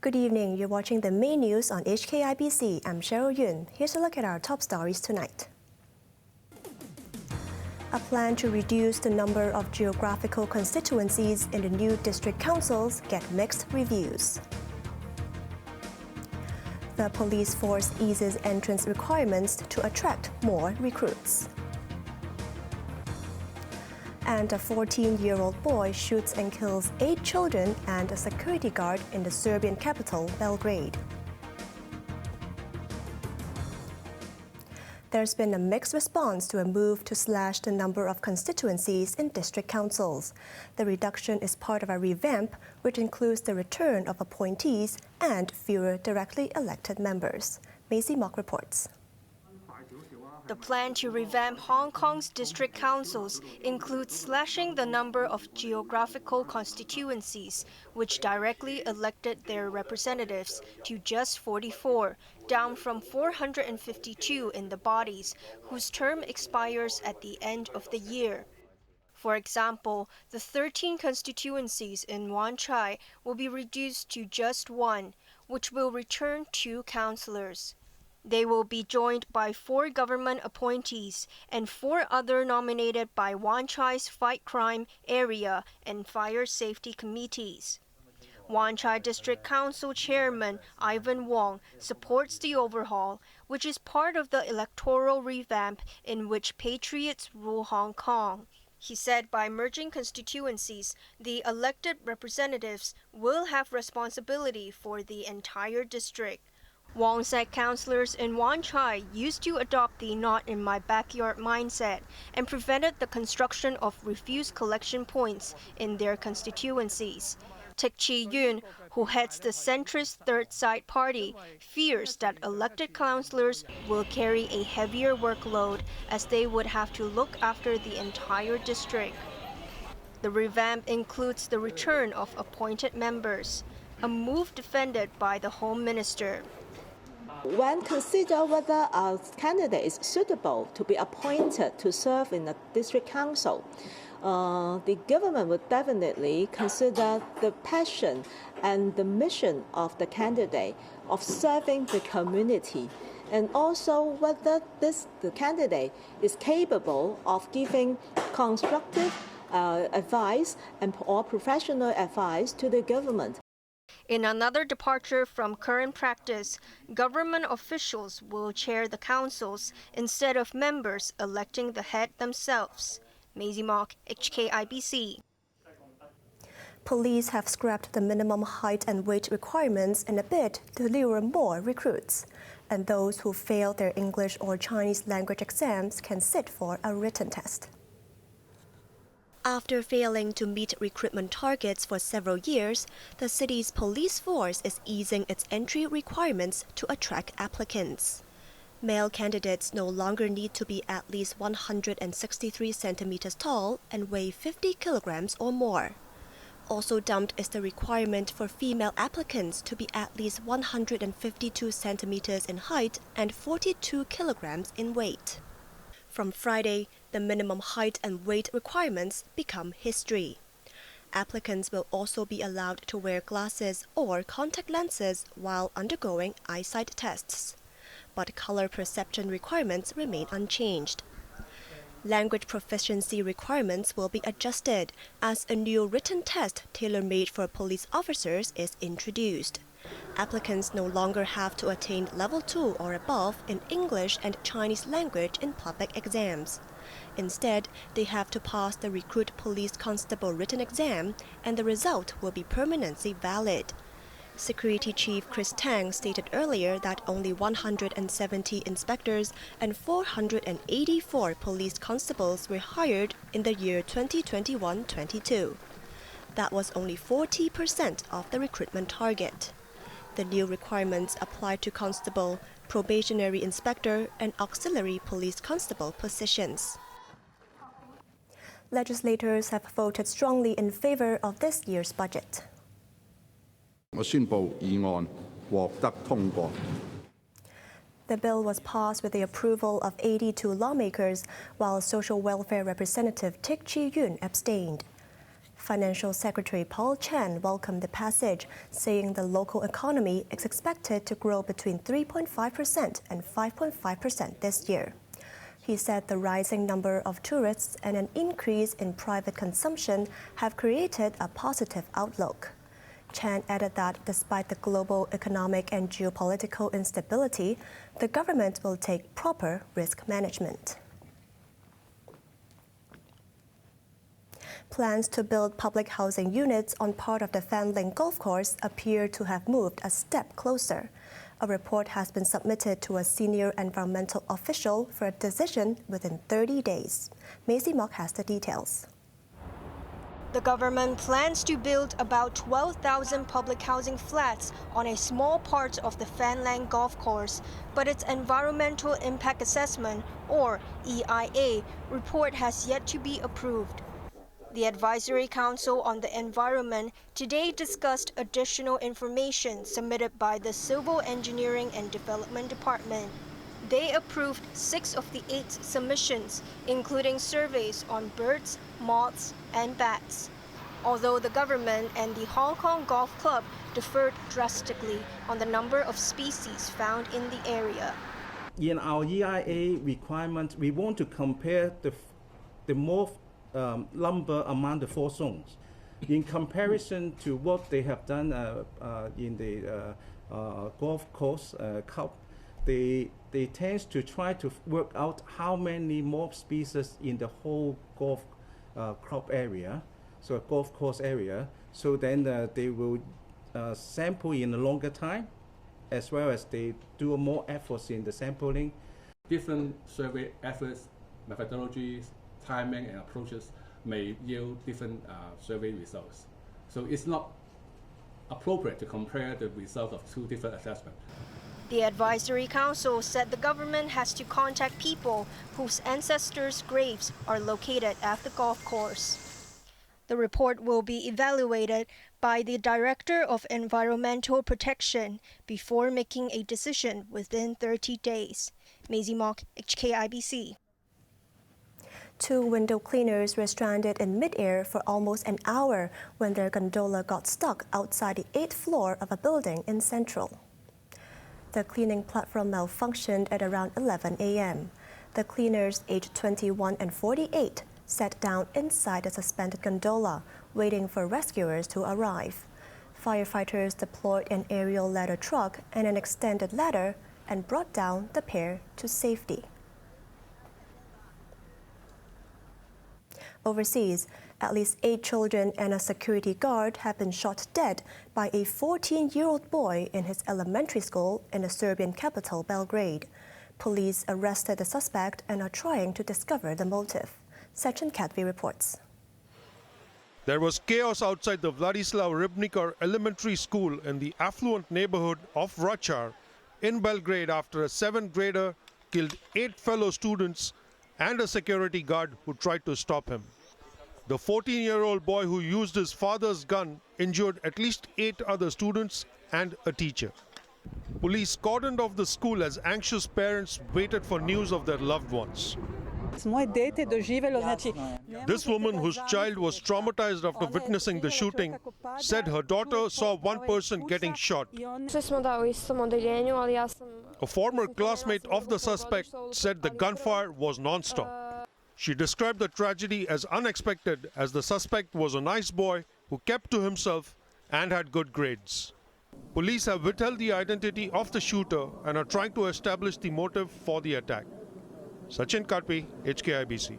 Good evening. You're watching the main news on HKIBC. I'm Cheryl Yuen. Here's a look at our top stories tonight. A plan to reduce the number of geographical constituencies in the new district councils get mixed reviews. The police force eases entrance requirements to attract more recruits. And a 14-year-old boy shoots and kills 8 children and a security guard in the Serbian capital, Belgrade. There's been a mixed response to a move to slash the number of constituencies in district councils. The reduction is part of a revamp, which includes the return of appointees and fewer directly elected members. Maisie Mock reports. The plan to revamp Hong Kong's district councils includes slashing the number of geographical constituencies, which directly elected their representatives, to just 44, down from 452 in the bodies, whose term expires at the end of the year. For example, the 13 constituencies in Wan Chai will be reduced to just 1, which will return 2 councillors. They will be joined by 4 government appointees and 4 other nominated by Wan Chai's Fight Crime Area and Fire Safety Committees. Wan Chai District Council Chairman Ivan Wong supports the overhaul, which is part of the electoral revamp in which patriots rule Hong Kong. He said by merging constituencies, the elected representatives will have responsibility for the entire district. Wong said councillors in Wan Chai used to adopt the not-in-my-backyard mindset and prevented the construction of refuse collection points in their constituencies. HKIBC Yuen, who heads the centrist Third Side Party, fears that elected councillors will carry a heavier workload as they would have to look after the entire district. The revamp includes the return of appointed members, a move defended by the Home Minister. When consider whether a candidate is suitable to be appointed to serve in a district council, the government would definitely consider the passion and the mission of the candidate of serving the community, and also whether the candidate is capable of giving constructive advice or professional advice to the government. In another departure from current practice, government officials will chair the councils instead of members electing the head themselves. Maisie Mock, HKIBC. Police have scrapped the minimum height and weight requirements in a bid to lure more recruits. And those who fail their English or Chinese language exams can sit for a written test. After failing to meet recruitment targets for several years, the city's police force is easing its entry requirements to attract applicants. Male candidates no longer need to be at least 163 centimeters tall and weigh 50 kilograms or more. Also dumped is the requirement for female applicants to be at least 152 centimeters in height and 42 kilograms in weight. From Friday, the minimum height and weight requirements become history. Applicants will also be allowed to wear glasses or contact lenses while undergoing eyesight tests. But color perception requirements remain unchanged. Language proficiency requirements will be adjusted as a new written test tailor-made for police officers is introduced. Applicants no longer have to attain level 2 or above in English and Chinese language in public exams. Instead, they have to pass the Recruit Police Constable written exam, and the result will be permanently valid. Security Chief Chris Tang stated earlier that only 170 inspectors and 484 police constables were hired in the year 2021-22. That was only 40% of the recruitment target. The new requirements apply to constable, probationary inspector, and auxiliary police constable positions. Legislators have voted strongly in favor of this year's budget. 我宣布議案獲得通過。 The bill was passed with the approval of 82 lawmakers, while Social Welfare Representative HKIBC Yuen abstained. Financial Secretary Paul Chan welcomed the passage, saying the local economy is expected to grow between 3.5% and 5.5% this year. He said the rising number of tourists and an increase in private consumption have created a positive outlook. Chan added that despite the global economic and geopolitical instability, the government will take proper risk management. Plans to build public housing units on part of the Fanling Golf Course appear to have moved a step closer. A report has been submitted to a senior environmental official for a decision within 30 days. Maisie Mock has the details. The government plans to build about 12,000 public housing flats on a small part of the Fanling Golf Course, but its Environmental Impact Assessment, or EIA, report has yet to be approved. The Advisory Council on the Environment today discussed additional information submitted by the Civil Engineering and Development Department. They approved 6 of the 8 submissions, including surveys on birds, moths, and bats. Although the government and the Hong Kong Golf Club differed drastically on the number of species found in the area. In our EIA requirement, we want to compare the more number among the 4 zones. In comparison to what they have done in the golf course cup, they tend to try to work out how many more species in the whole golf club area, so golf course area. So then they will sample in a longer time, as well as they do more efforts in the sampling. Different survey efforts, methodologies, timing and approaches may yield different survey results. So it's not appropriate to compare the results of 2 different assessments. The Advisory Council said the government has to contact people whose ancestors' graves are located at the golf course. The report will be evaluated by the Director of Environmental Protection before making a decision within 30 days. Maisie Mock, HKIBC. 2 window cleaners were stranded in midair for almost an hour when their gondola got stuck outside the 8th floor of a building in Central. The cleaning platform malfunctioned at around 11 a.m. The cleaners, aged 21 and 48, sat down inside the suspended gondola, waiting for rescuers to arrive. Firefighters deployed an aerial ladder truck and an extended ladder and brought down the pair to safety. Overseas, at least 8 children and a security guard have been shot dead by a 14-year-old boy in his elementary school in the Serbian capital, Belgrade. Police arrested the suspect and are trying to discover the motive. Sechin Katvi reports. There was chaos outside the Vladislav Ribnikar Elementary School in the affluent neighborhood of Vračar in Belgrade after a 7th grader killed 8 fellow students and a security guard who tried to stop him. The 14-year-old boy who used his father's gun injured at least 8 other students and a teacher. Police cordoned off the school as anxious parents waited for news of their loved ones. This woman, whose child was traumatized after witnessing the shooting, said her daughter saw one person getting shot. A former classmate of the suspect said the gunfire was non-stop. She described the tragedy as unexpected, as the suspect was a nice boy who kept to himself and had good grades. Police have withheld the identity of the shooter and are trying to establish the motive for the attack. Sachin Katpi, HKIBC.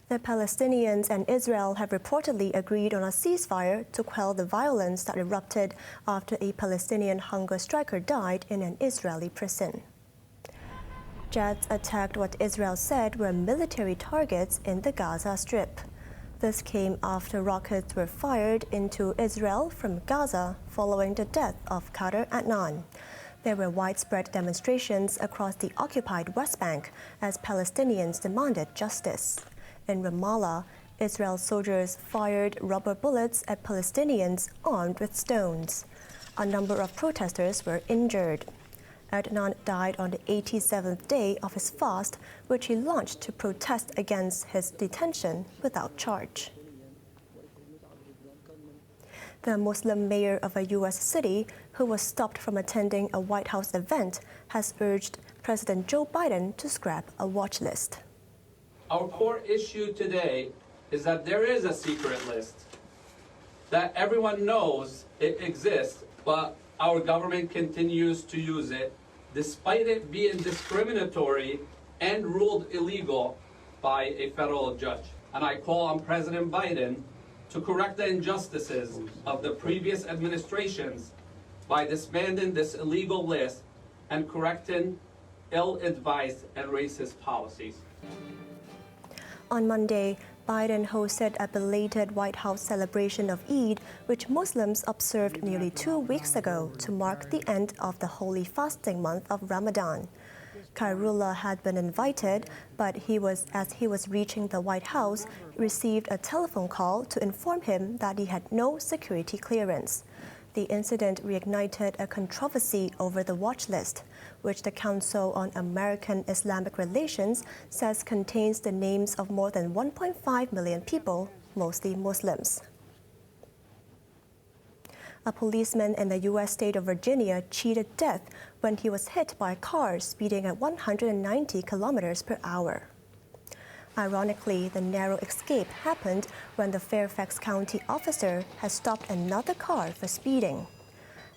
The Palestinians and Israel have reportedly agreed on a ceasefire to quell the violence that erupted after a Palestinian hunger striker died in an Israeli prison. Jets attacked what Israel said were military targets in the Gaza Strip. This came after rockets were fired into Israel from Gaza following the death of Khader Adnan. There were widespread demonstrations across the occupied West Bank as Palestinians demanded justice. In Ramallah, Israel soldiers fired rubber bullets at Palestinians armed with stones. A number of protesters were injured. Adnan died on the 87th day of his fast, which he launched to protest against his detention without charge. The Muslim mayor of a U.S. city who was stopped from attending a White House event has urged President Joe Biden to scrap a watch list. Our core issue today is that there is a secret list, that everyone knows it exists, but our government continues to use it, despite it being discriminatory and ruled illegal by a federal judge. And I call on President Biden to correct the injustices of the previous administrations by disbanding this illegal list and correcting ill-advised and racist policies. On Monday, Biden hosted a belated White House celebration of Eid, which Muslims observed nearly 2 weeks ago to mark the end of the holy fasting month of Ramadan. Khairullah had been invited, but as he was reaching the White House, received a telephone call to inform him that he had no security clearance. The incident reignited a controversy over the watch list, which the Council on American Islamic Relations says contains the names of more than 1.5 million people, mostly Muslims. A policeman in the U.S. state of Virginia cheated death when he was hit by a car speeding at 190 kilometers per hour. Ironically, the narrow escape happened when the Fairfax County officer had stopped another car for speeding.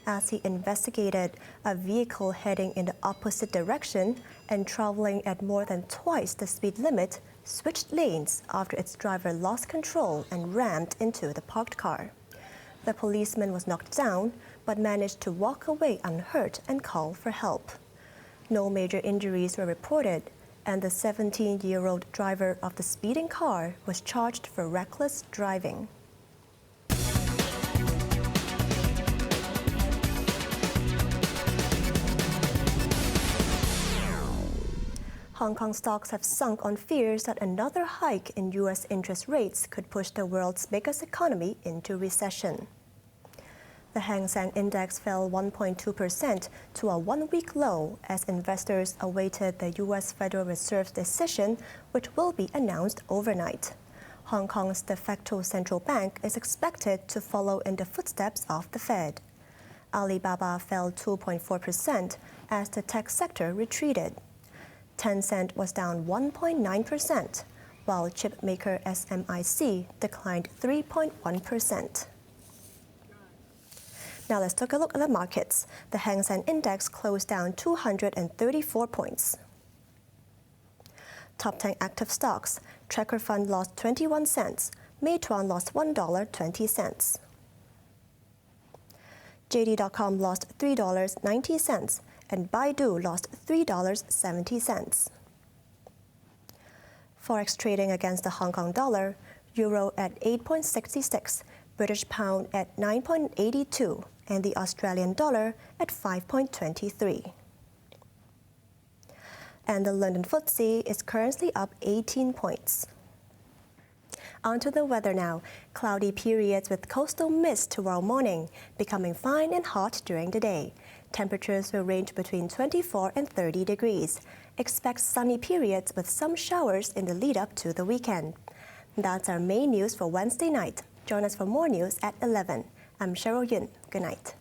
As he investigated, a vehicle heading in the opposite direction and traveling at more than twice the speed limit switched lanes after its driver lost control and rammed into the parked car. The policeman was knocked down, but managed to walk away unhurt and call for help. No major injuries were reported, and the 17-year-old driver of the speeding car was charged for reckless driving. Hong Kong stocks have sunk on fears that another hike in U.S. interest rates could push the world's biggest economy into recession. The Hang Seng Index fell 1.2% to a one-week low as investors awaited the U.S. Federal Reserve's decision, which will be announced overnight. Hong Kong's de facto central bank is expected to follow in the footsteps of the Fed. Alibaba fell 2.4% as the tech sector retreated. Tencent was down 1.9%, while chipmaker SMIC declined 3.1%. Now let's take a look at the markets. The Hang Seng Index closed down 234 points. Top 10 active stocks. Tracker Fund lost 21 cents. Meituan lost $1.20. JD.com lost $3.90, and Baidu lost $3.70. Forex trading against the Hong Kong dollar, euro at 8.66, British pound at 9.82, and the Australian dollar at 5.23. And the London FTSE is currently up 18 points. Onto the weather now. Cloudy periods with coastal mist tomorrow morning, becoming fine and hot during the day. Temperatures will range between 24 and 30 degrees. Expect sunny periods with some showers in the lead up to the weekend. That's our main news for Wednesday night. Join us for more news at 11. I'm Cheryl Yuen. Good night.